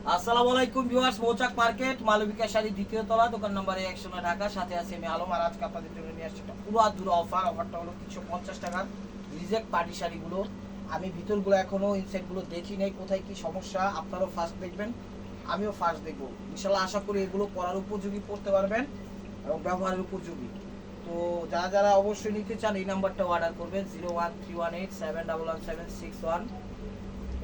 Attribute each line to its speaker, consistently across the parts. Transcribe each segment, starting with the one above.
Speaker 1: আসসালামু আলাইকুম ভিউয়ার্স, মৌচাক মার্কেট মালবিকা শাড়ি দ্বিতীয় তলা, দোকান নম্বর 109 ঢাকা। সাথে আছে আমি আলম। আর আজকে আপনাদের জন্য নিয়ে আসছি একটা পুরো আধুরা অফারটা হলো 350 টাকার রিজেক্ট পার্টি শাড়িগুলো। আমি ভিতরগুলো এখনো ইনসাইডগুলো দেখি নাই, কোথায় কি সমস্যা আপনারাও ফার্স্ট দেখবেন, আমিও ফার্স্ট দেখবো। ইনশাল্লাহ আশা করি এগুলো পরার উপযোগী, পড়তে পারবেন এবং ব্যবহারের উপযোগী। তো যারা যারা অবশ্যই নিতে চান এই নাম্বারটা অর্ডার করবেন 01318711761।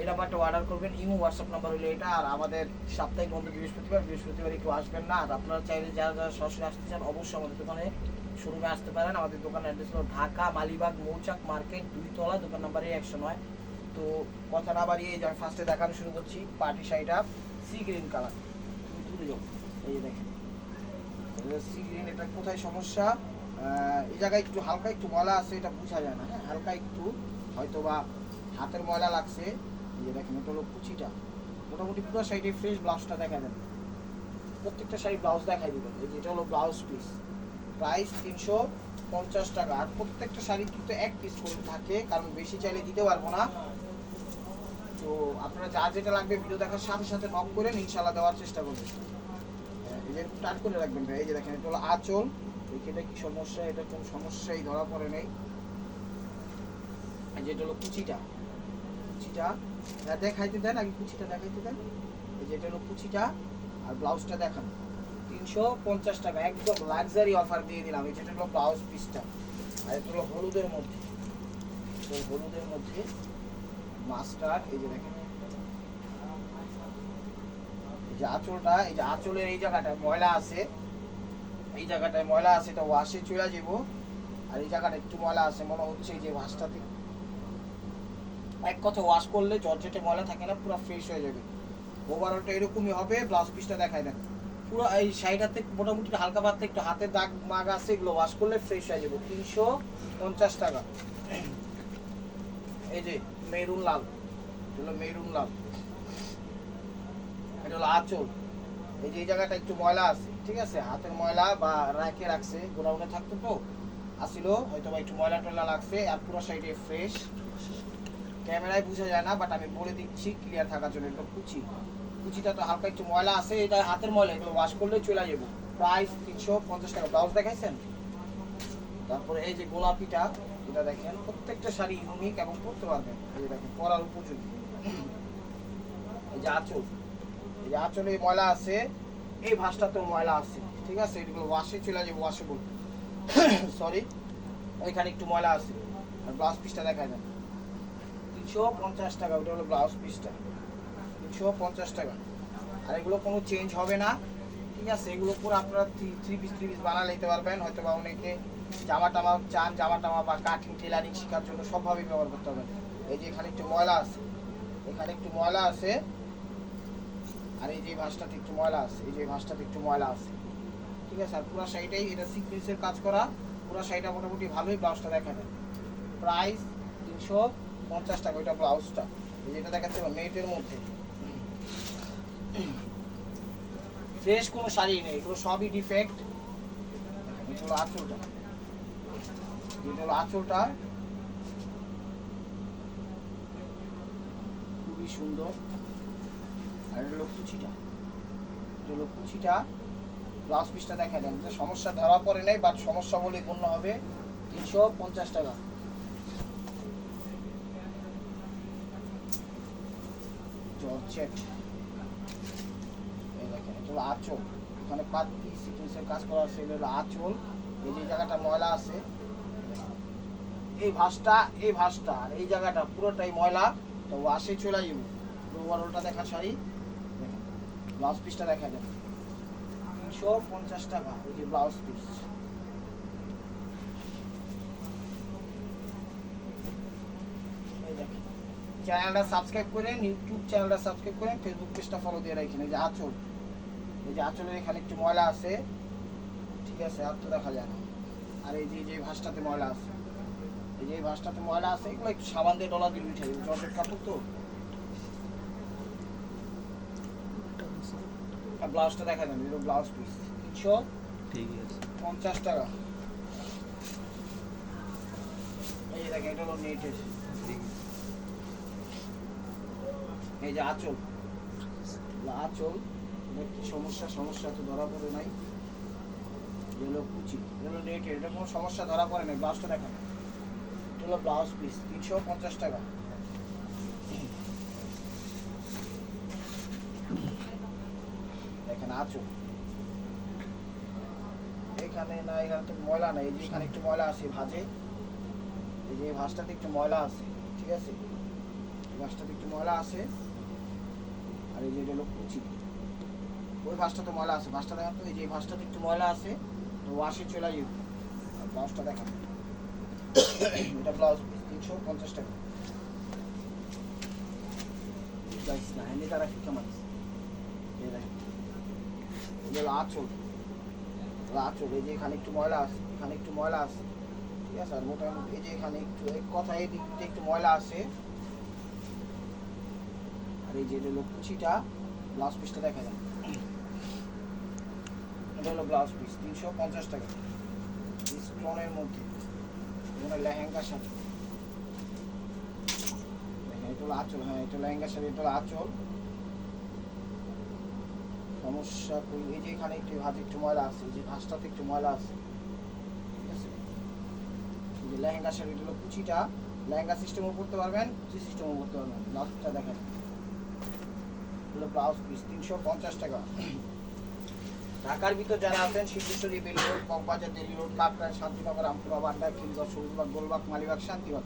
Speaker 1: এই নাম্বারটা অর্ডার করবেন। ইমো হোয়াটসঅ্যাপ নাম্বার হলো এটা। আর আমাদের সাপ্তাহিক বন্ধ বৃহস্পতিবার কেউ আসবেন না। আর আপনারা চাইলে যারা যারা সরাসরি আসতে চান অবশ্যই আমাদের দোকানে শোরুমে আসতে পারেন। আমাদের দোকানের অ্যাড্রেস হলো ঢাকা মালিবাগ মৌচাক মার্কেট 2 তলা, দোকান নাম্বার 109। তো কথা না বাড়িয়ে এই যে আমি ফার্স্টে দেখানো শুরু করছি পার্টি শাড়িটা, সি গ্রিন কালার। তুলে যাও, এই যে দেখেন সি গ্রিন। এটা কোথায় সমস্যা, এই জায়গায় একটু হালকা একটু ময়লা আছে, এটা বোঝা যায় না। হ্যাঁ, হালকা একটু হয়তো বা হাতের ময়লা লাগছে। এই যে দেখেন এটা হলো কুচিটা, মোটামুটি পুরো শাড়িটি ফ্রেশ। ব্লাউজটা দেখা দেন, প্রত্যেকটা শাড়ি ব্লাউজ দেখাই দিবেন। এই যে এটা হলো ব্লাউজ পিস, প্রাইস 350 টাকা। আর প্রত্যেকটা শাড়ি কিন্তু এক পিস করে থাকে, কারণ বেশি চাইলে দিতে পারবো না। তো আপনারা যা যেটা লাগবে ভিডিও দেখার সাথে সাথে নক করেন, ইনশাল্লাহ দেওয়ার চেষ্টা করবেন। এই যে টান করে রাখবেন ভাই। এই যে দেখেন এটা হলো আঁচল। এটা কি সমস্যা, এটা কোন সমস্যাই ধরা পড়ে নেই। এই যে এটা হলো কুচিটা, কুচিটা দেখাইতে দেন, আগে কুচিটা দেখাইতে দেন। এই যে এটা হলো কুচিটা, আর ব্লাউজটা দেখান। 350 টাকা, একদম লাক্সারি অফার দিয়ে দিলাম। এই যেটা হলো ব্লাউজ পিসটা, আর এটা হলো হলুদের মধ্যে, হলুদের মধ্যে মাস্টার। এই যে দেখেন এই যে আঁচলটা, এই যে আঁচলের এই জায়গাটায় ময়লা আছে, এই জায়গাটায় ময়লা আছে, এটা ওয়াশে চলে যাবো। আর এই জায়গাটা একটু ময়লা আছে, মনে হচ্ছে এই যে ভাঁজটাতে এক কথা ওয়াশ করলে জর্জেটে ময়লা থাকে না, পুরো ফ্রেশ হয়ে যাবে। ওভারঅলটা এরকমই হবে। ব্লাউজ পিসটা দেখাই দেন। পুরো এই শাড়িটাতে মোটামুটি হালকা পাতলা একটু হাতের দাগ মাগ আছে, এগুলো ওয়াশ করলে ফ্রেশ হয়ে যাবে। 350 টাকা। এই যে মেরুন লাল, হলো মেরুন লাল, এটা হলো আঁচল। এই যে এই জায়গাটা একটু ময়লা আছে, ঠিক আছে, হাতের ময়লা বা রাখে রাখছে, গোড়াউনে থাকতো তো আসিল, হয়তো বা একটু ময়লা টয়লা লাগছে। আর পুরো শাড়িটা ফ্রেশ, ক্যামেরায় বোঝা যায় না, বাট আমি বলে দিচ্ছি ক্লিয়ার থাকার জন্য। এটা কুচি, কুচিটা তো হালকা একটু ময়লা আছে, এটা হাতের ময়লা, এগুলো ওয়াশ করলে চলে যাবো। প্রাইস 350 টাকা। ব্লাউজ দেখাইছেন। তারপরে এই যে গোলাপিটা, এটা দেখেন প্রত্যেকটা শাড়ি ইউনিক এবং পরতে পারবেন। এই যে দেখেন পরার উপযোগী। এই যে আঁচল, এই যে আঁচলে ময়লা আছে, এই ভাঁজটাতেও ময়লা আছে, ঠিক আছে, এগুলো ওয়াশে চলে যাবে, ওয়াশেবল। সরি, ওইখানে একটু ময়লা আছে। আর ব্লাউজ পিসটা দেখায় দেন। 350 টাকা, ওটা হলো ব্লাউজ পিসটা, 350 টাকা। আর এগুলো কোনো চেঞ্জ হবে না, ঠিক আছে। এগুলো পুরো আপনারা থ্রি পিস বানালে নিতে পারবেন। হয়তো বা অনেকে জামা টামা চান, জামা টামা বা কাটিং টেলারিং শেখার জন্য সবভাবেই ব্যবহার করতে পারবেন। এই যে এখানে একটু ময়লা আছে, এখানে একটু ময়লা আছে, আর এই যে ভাঁজটাতে একটু ময়লা আছে, এই যে ভাঁজটাতে একটু ময়লা আছে, ঠিক আছে। আর পুরো শাড়িটাই এটা সিকোয়েন্সের কাজ করা, পুরো শাড়িটা মোটামুটি ভালোই। ব্লাউজটা দেখা যায়, প্রাইস 350 টাকা। ওইটা ব্লাউজটা, এই যেটা দেখাচ্ছে মেটের মধ্যে, ফ্রেশ কোনো শাড়ি নেই, এগুলো সবই ডিফেক্ট। এটা হলো আঁচলটা, এটা হলো আঁচলটা, খুবই সুন্দর। আর এটা হলো কুচিটা, এটা হলো কুচিটা। ব্লাউজ পিসটা দেখা দেন। সমস্যা ধরা পড়ে নাই, বাট সমস্যা বলে গণ্য হবে। 350 টাকা। জর্জেট, এই দেখেন এটা হলো আঁচল, এখানে পাতি সিকোয়েন্সের কাজ করা আছে। এটা হলো আঁচল, এই যে জায়গাটা ময়লা আছে, এই ভাঁজটা, এই ভাঁজটা, আর এই জায়গাটা পুরোটাই ময়লা, তো ওয়াশে চলে যাবো। ওভারঅলটা দেখা শাড়ি, দেখেন ব্লাউজ পিসটা দেখা যাবে। 350 টাকা, এই যে ব্লাউজ পিস। এই দেখেন, চ্যানেলটা সাবস্ক্রাইব করেন, ইউটিউব চ্যানেলটা সাবস্ক্রাইব করেন, ফেসবুক পেজটা ফলো দিয়ে রাখেন। এই যে আঁচল, এই যে আঁচলের এখানে একটু ময়লা আছে, ঠিক আছে, আর তো দেখা যায় না। আর এই যে ভাঁজটাতে ময়লা আছে, এই যে ভাঁজটাতে ময়লা আছে, এগুলো একটু সাবান দিয়ে ডলা দিয়ে উঠে যাবে, জর্জেট কাপড় তো। আর ব্লাউজটা দেখা যাবে, এটা ব্লাউজ পিস 350 টাকা। এই যে দেখেন এটা হলো নেটের, এই যে আঁচল, আঁচল, কি সমস্যা সমস্যা তো ধরা পড়ে নাই। এগুলো কুচি, এগুলো নেটের, এটা কোনো সমস্যা ধরা পড়ে নাই। ব্লাউজটা দেখেন, এটা হলো ব্লাউজ পিস 350 টাকা। দেখেন আঁচল, এখানে না, এখানে তো ময়লা নাই, এই যে এখানে একটু ময়লা আছে ভাঁজে, এই যে এই ভাঁজটাতে একটু ময়লা আছে, ঠিক আছে, এই ভাঁজটাতে একটু ময়লা আছে। আর এই যে এটা হলো কুচি, ওই ভাঁজটাতে ময়লা আছে, ভাঁজটা দেখান তো, এই যে এই ভাঁজটাতে একটু ময়লা আছে, তো ওয়াশে চলে যাবে। আর ব্লাউজটা দেখান, এটা ব্লাউজ পিস 350 টাকা। না এনে তারা ফিকা মাছ, এই দেখেন এগুলো আঁচল, আঁচল, এই যে এখানে একটু ময়লা আছে, এখানে একটু ময়লা আছে, ঠিক আছে। আর মোটামুটি এই যে এখানে একটু এক কথা, এই দিকটা একটু ময়লা আছে। আর এই যে এটা হলো কুচিটা, ব্লাউজ পিসটা দেখা যায়, এটা হলো ব্লাউজ পিস 350 টাকা, স্টোনের মধ্যে, মানে লেহেঙ্গার সাথে। দেখেন এটা হলো আঁচল, হ্যাঁ এটা লেহেঙ্গার সাথে, এটা হলো আঁচল। সমস্যা কই, এই যে এখানে একটু ভাঁজে একটু ময়লা আছে, এই যে ভাঁজটাতে একটু ময়লা আছে, ঠিক আছে। এই যে লেহেঙ্গার সাথে, এটা হলো কুচিটা, লেহেঙ্গা সিস্টেমও করতে পারবেন, কুচি সিস্টেমও করতে পারবেন। ব্লাউজটা দেখেন, হলো ব্লাউজ পিস 350 টাকা। ঢাকার ভিতর যারা আছেন, Siddheshwari, Bailey road, Cox's Bazar, Delhi road, Kakrail, Shantinagar, Rampura, Badda, Khilgaon, Sabujbagh, Golbagh, Malibagh, Shantibagh,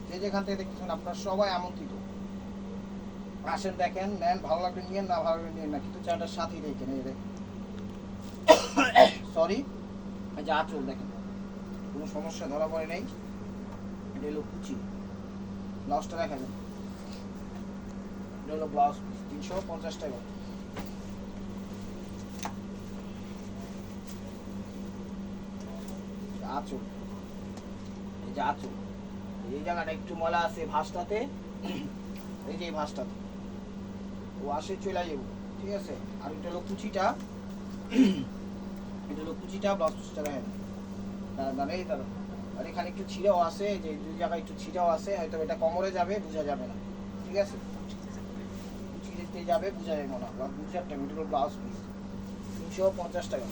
Speaker 1: যে যেখান থেকে দেখতেছেন আপনারা সবাই আমন্ত্রিত। আসেন, দেখেন, নেন, ভালো লাগবে নিয়েন, না ভালো লাগবে নিয়েন না, কিন্তু চ্যানেলটার সাথেই দেখেন। এই দেখেন, সরি, এই যে আঁচল দেখেন, কোনো সমস্যা ধরা পড়ে নেই। এটা হলো কুচি, ব্লাউজটা দেখা যাবে, এটা হলো ব্লাউজ পিস 350 টাকা। আঁচল, এই যে আঁচল, এই জায়গাটা একটু ময়লা আছে ভাঁজটাতে, এই যে এই ভাঁজটাতে ওয়াশে চলে যাবো, ঠিক আছে। আর এটা হলো কুচিটা, এটা হলো কুচিটা, ব্লাউজ পিসটা দেখেন, দাঁড়ান এই দাঁড়ান। আর এখানে একটু ছিঁড়াও আছে, যে দুই জায়গায় একটু ছিঁড়াও আছে, হয়তো এটা কোমরে যাবে, বোঝা যাবে না, ঠিক আছে, কুচি দেখতে যাবে, বোঝা যাবে না, বা বুঝার টাইম। এটা হলো ব্লাউজ পিস 350 টাকা।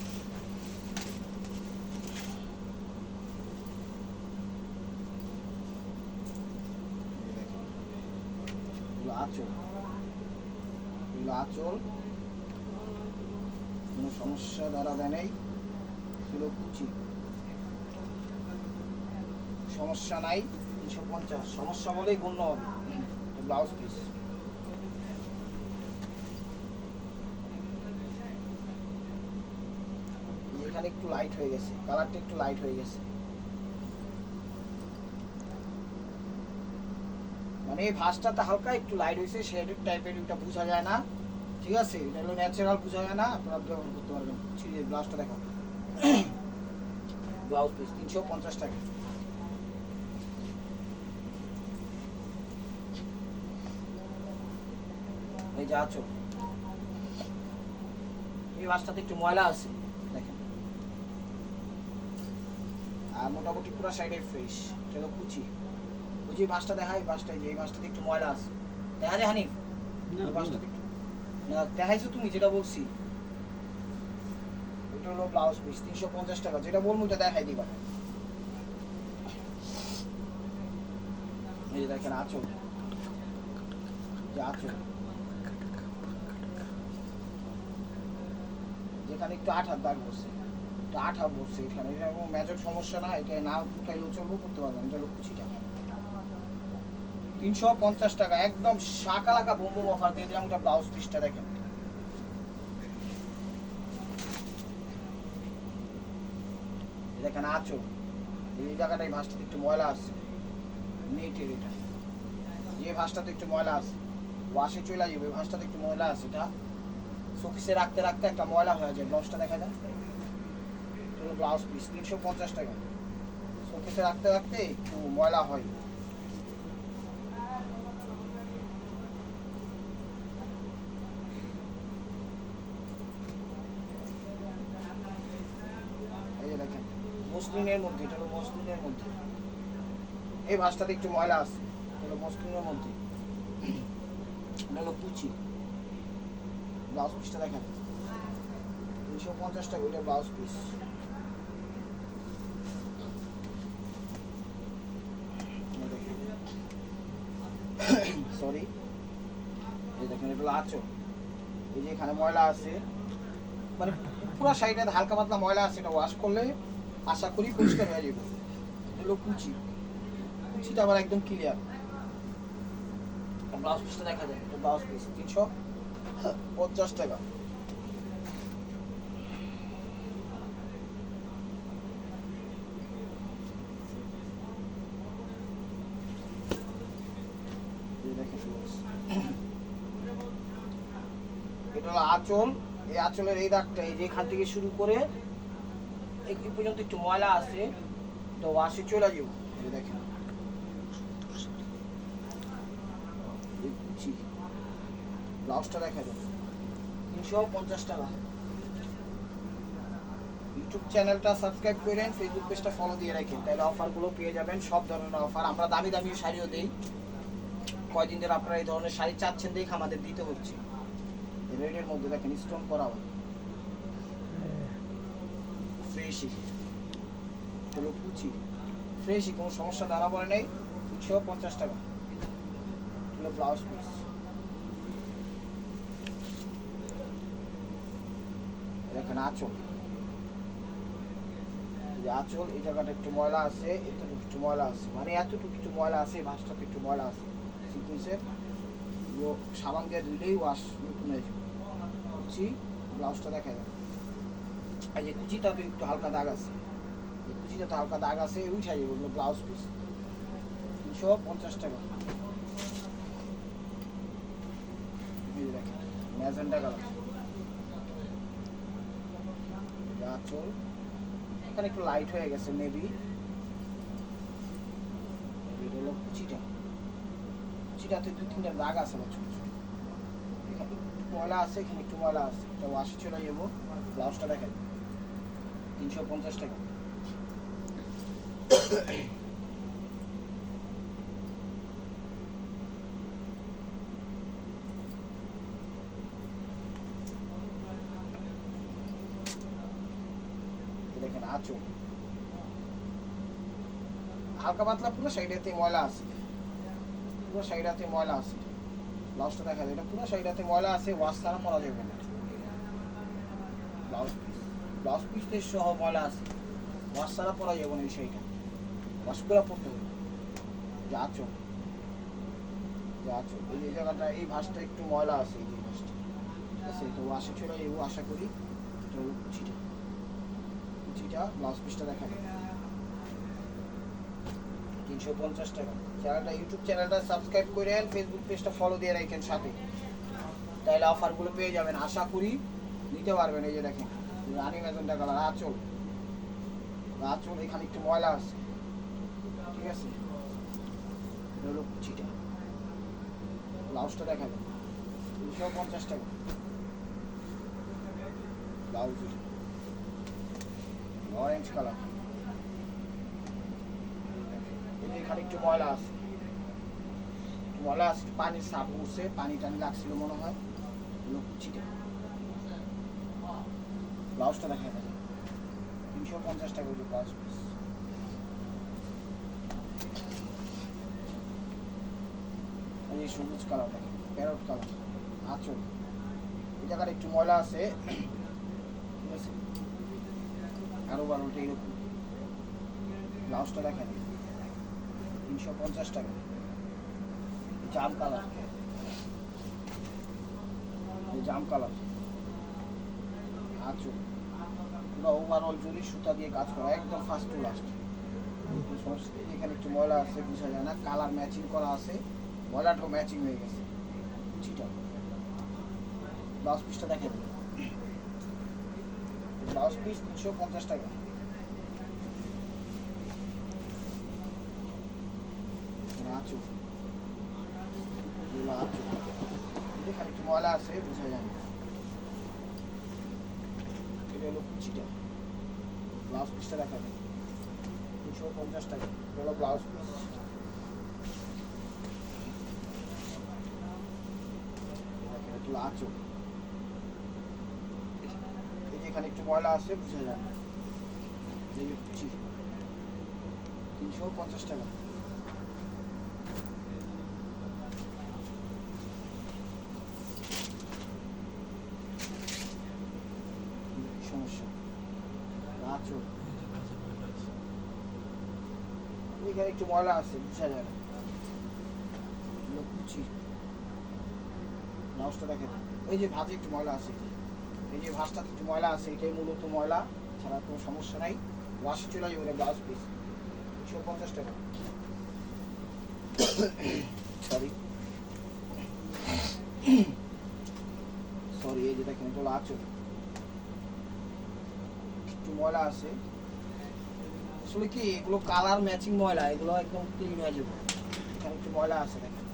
Speaker 1: আঁচল, এগুলো আঁচল, কোনো সমস্যা ধরা দেয় নেই। এগুলো কুচি, সমস্যা নাই, 350, সমস্যা বলেই গণ্য হবে। ব্লাউজ পিস, এখানে একটু লাইট হয়ে গেছে, কালারটা একটু লাইট হয়ে গেছে, মানে এই ভাঁজটাতে হালকা একটু লাইট হয়েছে, শেডেড টাইপের, এটা বোঝা যায় না, ঠিক আছে। এটা হলো ন্যাচারাল, বোঝা যায় না, আপনারা ব্যবহার করতে পারবেন। ব্লাউজটা দেখো, ব্লাউজ পিস 350 টাকা। এই যে আঁচল, এই ভাঁজটাতে একটু ময়লা আছে দেখেন, আর মোটামুটি পুরো সাইডে ফ্রেশ। এটা হলো কুচি, কুচি ভাঁজটা দেখাই, ভাঁজটা যে এই ভাঁজটাতে একটু ময়লা আছে, দেখা যায় হানিফ? ভাঁজটাতে একটু না দেখাইছো তুমি, যেটা বলছি। এটা হলো ব্লাউজ পিস 350 টাকা, যেটা বলবো ওটা দেখাই দিবা। এই যে দেখেন আঁচল, যে আঁচল, যেখানে একটু আঠার দাগ বসছে, একটু আঠা বসছে এখানে, এটা কোনো মেজর সমস্যা না, এটা না উঠাইলেও চলবো, করতে পারবেন। এটা হলো কুচিটা 350 টাকা, একদম শাকালাকা বোম্বো অফার দিয়ে দিলাম। এটা ব্লাউজ পিসটা দেখেন, দেখেন আঁচল, এই জায়গাটায় ভাঁজটাতে একটু ময়লা আছে, নেটের এটা, যে ভাঁজটাতে একটু ময়লা আছে, ওয়াশে চলে যাবে, ভাঁজটাতে একটু ময়লা আছে, এটা শোকেসে রাখতে রাখতে একটা ময়লা হয়ে যায়। ব্লাউজটা দেখা যায়, ব্লাউজ পিস 350 টাকা, শোকেসে রাখতে রাখতে একটু ময়লা হয়। এই যে দেখেন মসলিনের মধ্যে, এটা হলো মসলিনের মধ্যে, এই ভাঁজটাতে একটু ময়লা আছে, এটা হলো মসলিনের মধ্যে, এটা হলো কুচি, ব্লাউজ পিসটা দেখেন 350 টাকা ওইটা ব্লাউজ পিস। সরি, এই দেখেন এটা হলো আঁচল। এই যে এখানে ময়লা আছে, মানে পুরো শাড়িটাতে হালকা পাতলা ময়লা আছে, এটা ওয়াশ করলে আশা করি পরিষ্কার হয়ে যাবে। এগুলো কুচি, কুচিটা আবার একদম ক্লিয়ার। ব্লাউজ পিসটা দেখা যায়, এটা ব্লাউজ পিস 350 টাকা। এটা হলো আঁচল। এই আঁচলের এই দাগটা এই যে এখান থেকে শুরু করে এই পর্যন্ত একটু ময়লা আছে, তো ওয়াশে চলে যাবো। এই দেখেন ব্লাউজটা দেখা যাবে 350 টাকা। ইউটিউব চ্যানেলটা সাবস্ক্রাইব করেন, ফেসবুক পেজটা ফলো দিয়ে রাখেন, তাহলে অফারগুলো পেয়ে যাবেন, সব ধরনের অফার। আমরা দামি দামি শাড়িও দিই, কয়দিন ধরে আপনারা এই ধরনের শাড়ি চাচ্ছেন দেখে আমাদের দিতে হচ্ছে। রেডের মধ্যে দেখেন স্টোন করা হয়, ফ্রেশই হলো কুচি, ফ্রেশই, কোনো সমস্যা দাঁড়া পড়ে নেই। 350 টাকা হলো ব্লাউজ পিস। দেখেন আঁচল, আঁচল এই জায়গাটা একটু ময়লা আছে, এতটুকু একটু ময়লা আছে, মানে এতটুকু একটু ময়লা আছে, ভাঁজটাতে একটু ময়লা আছে সিকুয়েন্সের, সাবান দিয়ে ধুলেই ওয়াশ নতুন হয়ে যাবে। কুচি ব্লাউজটা দেখা যায়, এই যে কুচিটাতে একটু হালকা দাগ আছে, এই কুচিটাতে হালকা দাগ আছে, উঠাই যাবে, ওগুলো ব্লাউজ পিস 350 টাকা। এই দেখেন ম্যাজেন্টা কালার, আঁচল এখানে একটু লাইট হয়ে গেছে মেবি। এটা হলো কুচিটা, কুচিটাতে 2-3টা দাগ আছে, ছোট ছোট, এখানে একটু ময়লা আছে, এখানে একটু ময়লা আছে, এটা ওয়াশে চলে যাবো। ব্লাউজটা দেখেন 350 টাকা। দেখেন আঁচল হালকা পাতলা, পুরো সাইডেতে ময়লা আছে, পুরো সাইডাতে ময়লা আছে। ব্লাউজটা দেখা যায়, এটা পুরো সাইডাতে ময়লা আছে, ওয়াশ ছাড়া পরা যাবে না। ব্লাউজ পিস, ব্লাউজ পিসতে সহ ময়লা আছে, ওয়াশ ছাড়া পরা যাবে না। এই শাড়িটা ওয়াশ করে পরতে হবে। যে আঁচল, যে আঁচল এই যে জায়গাটা, এই ভাঁজটা একটু ময়লা আছে, এই যে ভাঁজটা, ঠিক আছে, তো ওয়াশে চলে যাবো আশা করি। এটা হলো কুচিটা, কুচিটা ব্লাউজ পিসটা দেখা যায় 350 টাকা। চ্যানেলটা, ইউটিউব চ্যানেলটা সাবস্ক্রাইব করেন, ফেসবুক পেজটা ফলো দিয়ে রাখেন সাথে, তাহলে অফারগুলো পেয়ে যাবেন, আশা করি নিতে পারবেন। এই যে দেখেন রানি ম্যাজেন্টা কালার আঁচল, আঁচল এখানে একটু ময়লা আছে, ঠিক আছে, এটা হলো কুচিটা। ব্লাউজটা দেখা যাবে 350 টাকা ব্লাউজ, অরেঞ্জ কালার, এখানে একটু ময়লা আছে, ময়লা আছে, পানির সাপ উঠছে, পানি টানি লাগছিল মনে হয়। কুচিটা ব্লাউজটা দেখা যাবে 350 টাকা ব্লাউজ পিস। এই সবুজ কালার দেখেন, প্যারট কালার, আঁচল এই জায়গাটা একটু ময়লা আছে, ঠিক আছে, আরো বারোটা এরকম। ব্লাউজটা দেখেন 350 টাকা। জাম কালার, জাম কালার, আঁচল পুরো ওভারঅল জুড়ি সুতা দিয়ে কাজ করা, একদম ফার্স্ট টু লাস্ট। এখানে একটু ময়লা আছে, বোঝা যায় না, কালার ম্যাচিং করা আছে, ময়লাটাও ম্যাচিং হয়ে গেছে। কুচিটা, ব্লাউজ পিসটা দেখেন, ব্লাউজ পিস 350 টাকা। আঁচল, আঁচল এখানে একটু ময়লা আছে, বোঝা যায় না। এটা হলো কুচিটা, ব্লাউজ পিসটা দেখা যায় 350 টাকা। এটা হলো ব্লাউজ পিস। এটা হলো আঁচল, যেখানে একটু ময়লা আছে বুঝে যান, এই যে কুচি 350 টাকা। সমস্যা আঁচল, এখানে একটু ময়লা আছে বুঝা যায় না, কুচি ব্লাউজটা দেখেন, এই যে ভাঁজে একটু ময়লা আছে, এই যে ভাঁজটাতে একটু ময়লা আছে, এটাই মূলত ময়লা, ছাড়া কোনো সমস্যা নাই। ওয়াশে চলে যাবে ব্লাউজ পিস 250 টাকা। সরি সরি, এই যে দেখেন এটা হলো আঁচল, একটু ময়লা আছে, আসলে কি এগুলো কালার ম্যাচিং ময়লা, এগুলো একদম ক্লিন হয়ে যাবে। এখানে একটু ময়লা আছে দেখেন,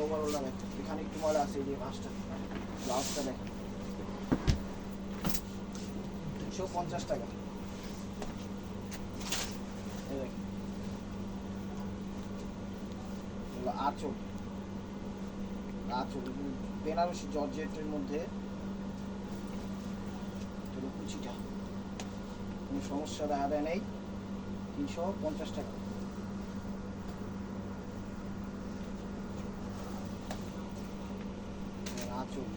Speaker 1: ওভারঅলটা দেখেন, এখানে একটু ময়লা আছে, এই যে ভাঁজটা, ব্লাউজটা দেখেন 250 টাকা। আঁচল, আঁচল বেনারসি জর্জেটের মধ্যে কুচিটা, কোনো সমস্যা দেখা দেয় নেই, 350 টাকা। আঁচল,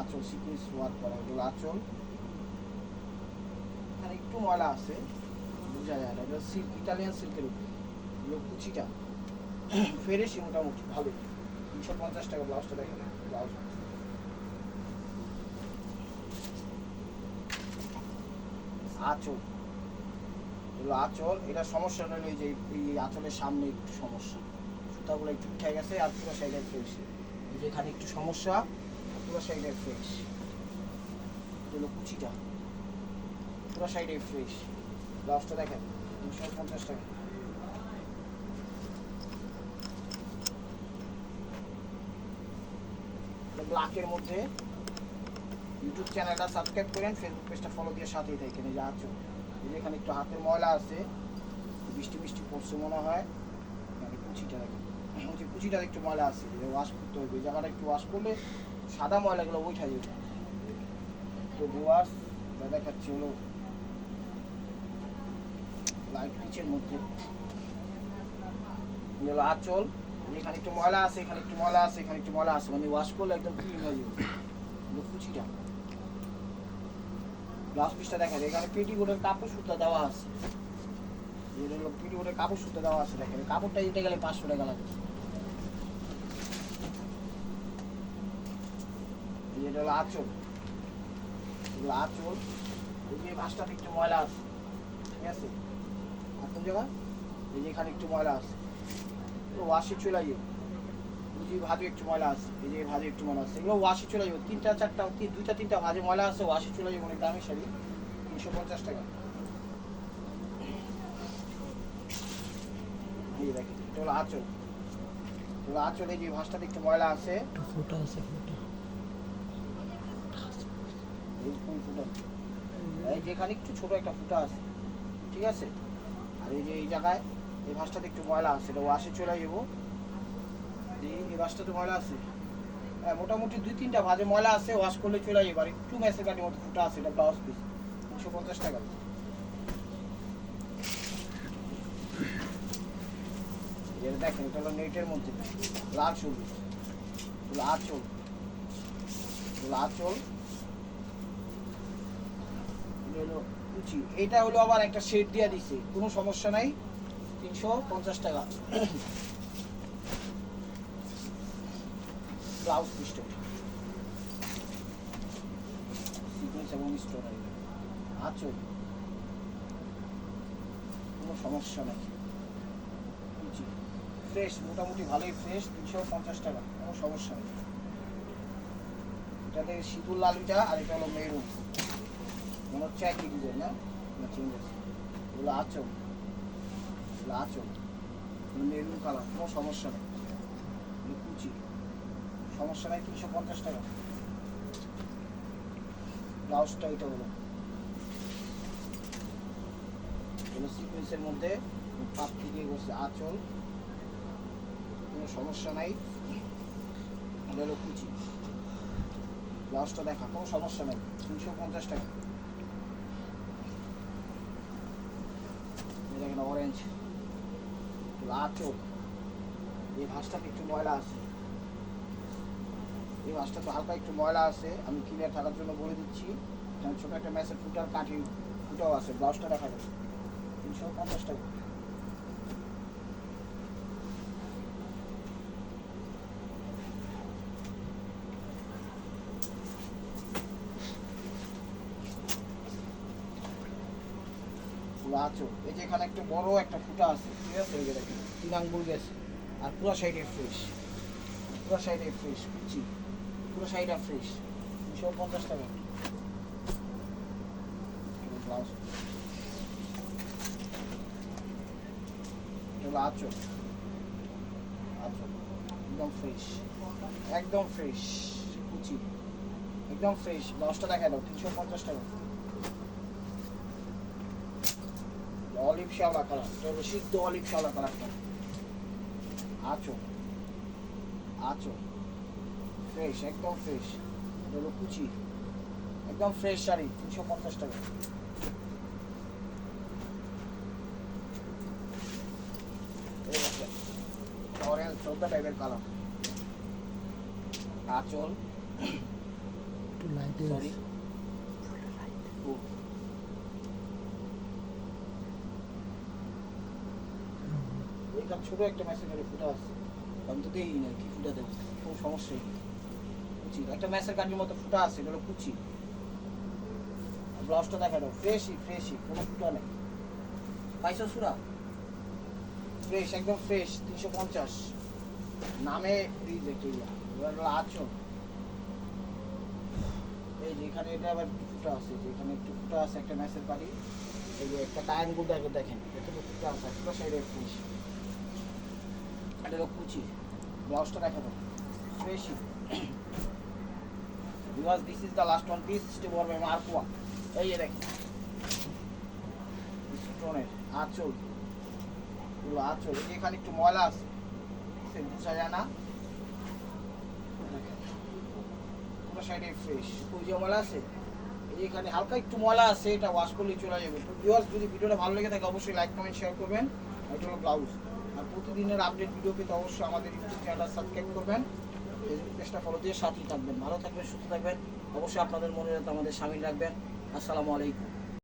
Speaker 1: আঁচল সিকুয়েন্স ওয়ার্ক করা, এগুলো আঁচল, এখানে একটু ময়লা আছে বোঝা যায় না, এটা সিল্ক, ইটালিয়ান সিল্কের উপর, এগুলো কুচিটা ফেরেছি মোটামুটি ভালো, 350 টাকা। ব্লাউজটা দেখেন, ব্লাউজ আঁচল, এগুলো আঁচল, এটা সমস্যা হলো এই যে এই আঁচলের সামনে একটু সমস্যা, সুতাগুলো একটু উঠে গেছে, আর পুরো সাইডে ফ্রেশ, যেখানে একটু সমস্যা পুরো সাইডে ফ্রেশ, এগুলো কুচিটা পুরো সাইডে ফ্রেশ। ব্লাউজটা দেখেন 350 টাকা। ব্ল্যাকের মধ্যে ইউটিউব চ্যানেলটা সাবস্ক্রাইব করেন, ফেসবুক পেজটা ফলো দিয়ে সাথেই থাকেন। এই যে আঁচল, এই যে এখানে একটু হাতের ময়লা আছে, বৃষ্টি বৃষ্টি পড়ছে মনে হয়, এখানে কুচিটা দেখেন, যে কুচিটা একটু ময়লা আছে, যে ওয়াশ করতে হবে, জায়গাটা একটু ওয়াশ করলে সাদা ময়লাগুলো উঠে যাবে। তো ভিউয়ার্স দেখাচ্ছি হলো লাইট পিচের মধ্যে, হলো আঁচল, এখানে একটু ময়লা আছে, এখানে একটু ময়লা আছে, এখানে একটু ময়লা আছে, মানে ওয়াশ করলে একদম ক্লিন হয়ে যাবে। কুচিটা ব্লাউজ পিসটা দেখেন, এখানে পেটিকোটের কাপড় সুতা দেওয়া আছে, পেটিকোটের কাপড় সুতা দেওয়া আছে, দেখেন কাপড়টা দিতে গেলে 500 টাকা লাগে। এটা হলো আঁচল, এগুলো আঁচল, এই যে ভাঁজটাতে একটু ময়লা আছে, ঠিক আছে, আর কোন জায়গা, এই যে এখানে একটু ময়লা আছে, ওয়াশে চলে যাবে, এই যে ভাজে একটু ময়লা আছে, এই যে ভাজে একটু ময়লা আছে, এগুলো ওয়াশে চলে যাবে, 2-3টা ভাজে ময়লা আছে, ওয়াশে চলে যাবে, অনেক দামি শাড়ি, 350 টাকা। এই দেখেন এটা হলো আঁচল, এগুলো আঁচল, এই যে ভাঁজটাতে একটু ময়লা আছে,
Speaker 2: ফোটা আছে,
Speaker 1: এই যেখানে একটু ছোট একটা ফুটা আছে, ঠিক আছে, আর এই যে এই জায়গায় এই ভাঁজটাতে একটু ময়লা আছে, এটা ওয়াশে চলে যাবো, এই ভাঁজটাতে ময়লা আছে, হ্যাঁ মোটামুটি 2-3টা ভাজে ময়লা আছে, ওয়াশ করলে চলে যাবে, আর একটু ম্যাসের কাটির মতো ফুটা আছে, এটা ব্লাউজ পিস 350 টাকা। এটা দেখেন এটা হলো নেটের মধ্যে লাল সবুজ, এগুলো আঁচল, এগুলো আঁচল, হলো কুচি, এটা হলো আবার একটা শেড দিয়ে দিছে, কোনো সমস্যা নাই, 350 টাকা। ব্লাউজ পিসটা সিকোয়েন্স এবং স্টোন, আঁচল, কোনো সমস্যা নাই, কুচি ফ্রেশ, মোটামুটি ভালোই ফ্রেশ, 350 টাকা, কোনো সমস্যা নেই। এটাতে সিঁদুর লালুটা, আর এটা হলো মেরুন, মনে হচ্ছে একই ডিজাইন না, চেঞ্জ আছে, এগুলো আঁচল, এগুলো আঁচল, মেরুন কালার, কোনো সমস্যা নেই, কুচি সমস্যা নাই, 350 টাকা। ব্লাউজটা এটা হলো সিকোয়েন্সের মধ্যে পাপড়ি দিয়ে করছে, আঁচল, কোনো সমস্যা নাই, এটা হলো কুচি, ব্লাউজটা দেখা, কোনো সমস্যা নাই। 350 টাকা। দেখেন অরেঞ্জ আঁচল, এই ভাঁজটাতে একটু ময়লা আছে, এই ভাঁজটাতে হালকা একটু ময়লা আছে, আমি ক্লিয়ার থাকার জন্য বলে দিচ্ছি। এখানে ছোটো একটা ম্যাচের ফুটার কাঠি ফুটাও আছে। ব্লাউজটা দেখা যাবে 350 টাকা। আঁচল, এই যে এখানে একটা বড় একটা ফুটা আছে, ঠিক আছে, এই যে দেখেন 3 আঙ্গুল গেছে, আর পুরো সাইডে ফ্রেশ, পুরো সাইডে ফ্রেশ কুচি, পুরো সাইডে ফ্রেশ 350 টাকা। ব্লাউজ এগুলো আঁচল, আঁচল একদম ফ্রেশ, একদম ফ্রেশ কুচি, একদম ফ্রেশ। ব্লাউজটা দেখা দাও 350 টাকা। অলিভ শ্যাওলা কালার, এটা হলো সিদ্ধ অলিভ শ্যাওলা কালারটা। আঁচল, আঁচল ফ্রেশ, একদম ফ্রেশ। এটা হলো কুচি, একদম ফ্রেশ শাড়ি 350 টাকা। অরেঞ্জ 14 টাইপের কালার। আঁচল সরি এটা ছোট একটা ম্যাসের ফুটা আছে, আমি তো দেখি না কি ফুটা দেবো, কোনো সমস্যাই কুচি, একটা ম্যাসের কাঠের মতো ফুটা আছে, এটা হলো কুচি। ব্লাউজটা দেখা দাও ফ্রেশই, ফ্রেশই, কোনো ফুটা নেই। পাইছো সুরা ফ্রেশ, একদম ফ্রেশ 350 নামে রিজেক্ট। এবার হলো আঁচল, এই যে এখানে এটা আবার একটু ফুটা আছে, যে এখানে একটু ফুটা আছে একটা ম্যাসের কাঠি, এই যে একটা টায়াঙ্গুল দেখেন এতটুকু ফুটা আছে, পুরো সাইডে ফ্রেশ। এটা হলো কুচি। ব্লাউজটা দেখা দাও ফ্রেশই। Because this is the last one piece step by মার্কোয়া। এই যে দেখেন স্টোনের আঁচল, পুরো আঁচল, এই যে এখানে একটু ময়লা আছে, বোঝা যায় না, পুরো সাইডে ফ্রেশ। ওই যে ময়লা আছে, এই যে এখানে হালকা একটু ময়লা আছে, এটা ওয়াশ করলেই চলে যাবে। তো ভিউয়ার্স, যদি ভিডিওটা ভালো লেগে থাকে অবশ্যই লাইক কমেন্ট শেয়ার করবেন। এটা হলো ব্লাউজ। আর প্রতিদিনের আপডেট ভিডিও পেতে অবশ্যই আমাদের ইউটিউব চ্যানেলটা সাবস্ক্রাইব করবেন, ফেসবুক পেজটা ফলো দিয়ে সাথেই থাকবেন। ভালো থাকবেন, সুস্থ থাকবেন, অবশ্যই আপনাদের মনে রাখতে আমাদের সামিল রাখবেন। আসসালামু আলাইকুম।